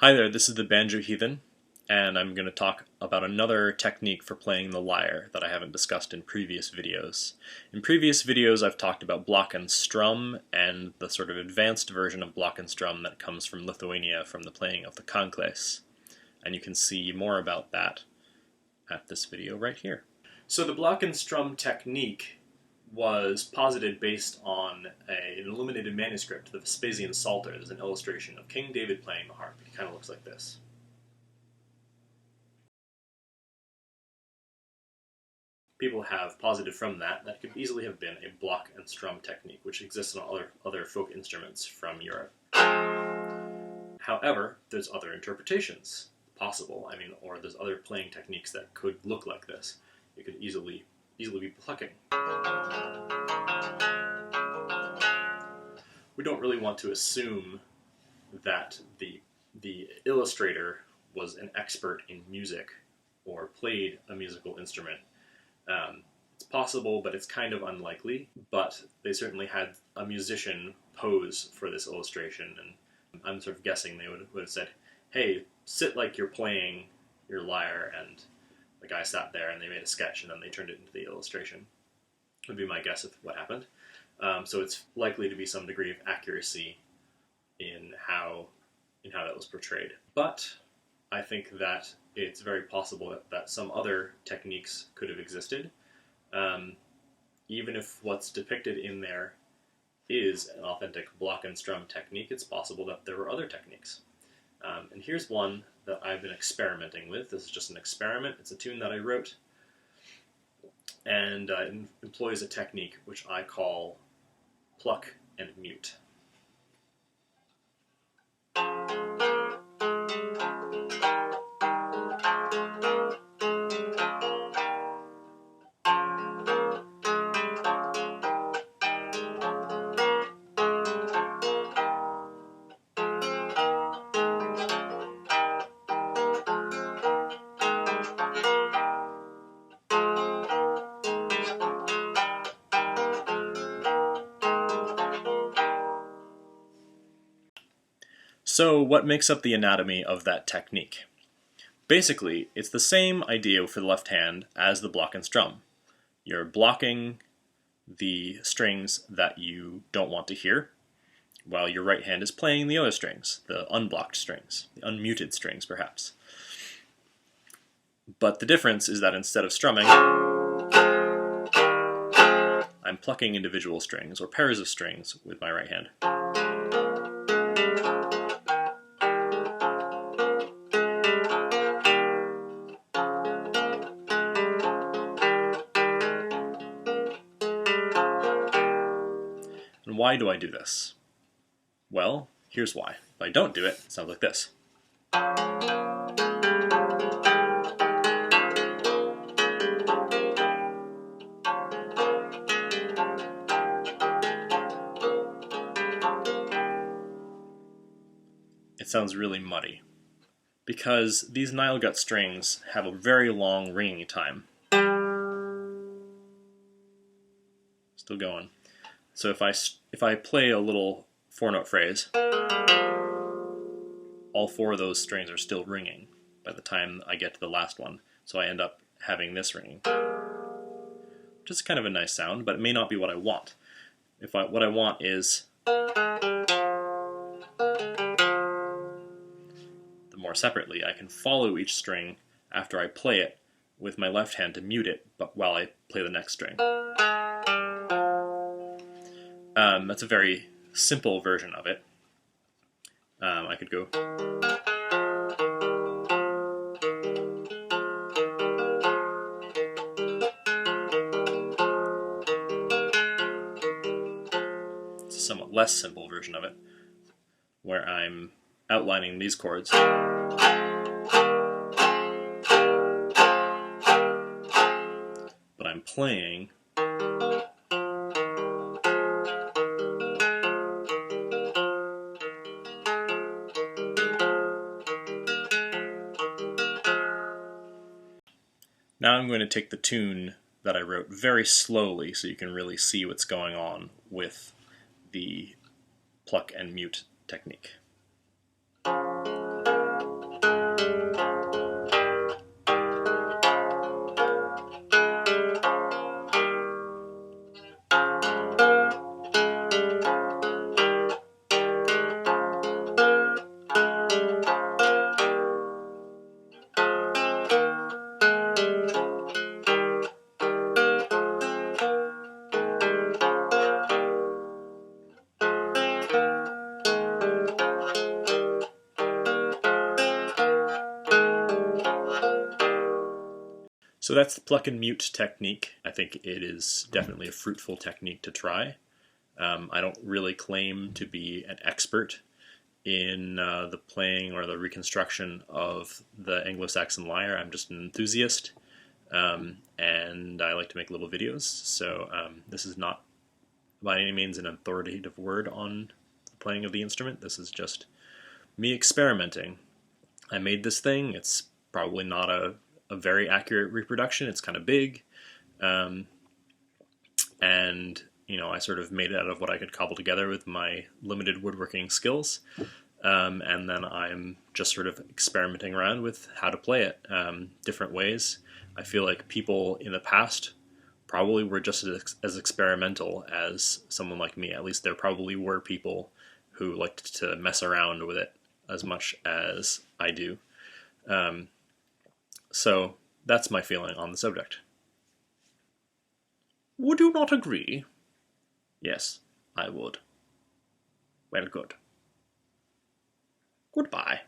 Hi there, this is the banjoheathen, and I'm going to talk about another technique for playing the lyre that I haven't discussed in previous videos. In previous videos I've talked about block and strum and the sort of advanced version of block and strum that comes from Lithuania from the playing of the kankles, and you can see more about that at this video right here. So the block and strum technique was posited based on an illuminated manuscript, the Vespasian Psalter. There's an illustration of King David playing the harp. It kind of looks like this. People have posited from that could easily have been a block and strum technique, which exists on other folk instruments from Europe. However, there's other interpretations possible, or there's other playing techniques that could look like this. You could easily be plucking. We don't really want to assume that the illustrator was an expert in music or played a musical instrument. It's possible, but it's kind of unlikely. But they certainly had a musician pose for this illustration, and I'm sort of guessing they would have said, hey, sit like you're playing your lyre, and the guy sat there and they made a sketch and then they turned it into the illustration. Would be my guess of what happened. So it's likely to be some degree of accuracy in how that was portrayed. But I think that it's very possible that some other techniques could have existed. Even if what's depicted in there is an authentic block and strum technique, it's possible that there were other techniques. And here's one that I've been experimenting with. This is just an experiment. It's a tune that I wrote, and it employs a technique which I call Pluck-and-Mute. So what makes up the anatomy of that technique? Basically, it's the same idea for the left hand as the block and strum. You're blocking the strings that you don't want to hear, while your right hand is playing the other strings, the unblocked strings, the unmuted strings perhaps. But the difference is that instead of strumming, I'm plucking individual strings or pairs of strings with my right hand. And why do I do this? Well, here's why. If I don't do it, it sounds like this. It sounds really muddy, because these Nile gut strings have a very long ringing time. Still going. So if I play a little 4-note phrase, all 4 of those strings are still ringing by the time I get to the last one. So I end up having this ringing, which is kind of a nice sound, but it may not be what I want. What I want is more separately. I can follow each string after I play it with my left hand to mute it, but while I play the next string. That's a very simple version of it. I could go. It's a somewhat less simple version of it, where I'm outlining these chords. But I'm playing Now I'm going to take the tune that I wrote very slowly so you can really see what's going on with the pluck and mute technique. So that's the pluck-and-mute technique. I think it is definitely a fruitful technique to try. I don't really claim to be an expert in the playing or the reconstruction of the Anglo-Saxon lyre. I'm just an enthusiast, and I like to make little videos. So this is not by any means an authoritative word on the playing of the instrument. This is just me experimenting. I made this thing. It's probably not a very accurate reproduction. It's kind of big, and I sort of made it out of what I could cobble together with my limited woodworking skills, and then I'm just sort of experimenting around with how to play it, different ways. I feel like people in the past probably were just as experimental as someone like me. At least there probably were people who liked to mess around with it as much as I do. So that's my feeling on the subject. Would you not agree? Yes, I would. Well, good. Goodbye.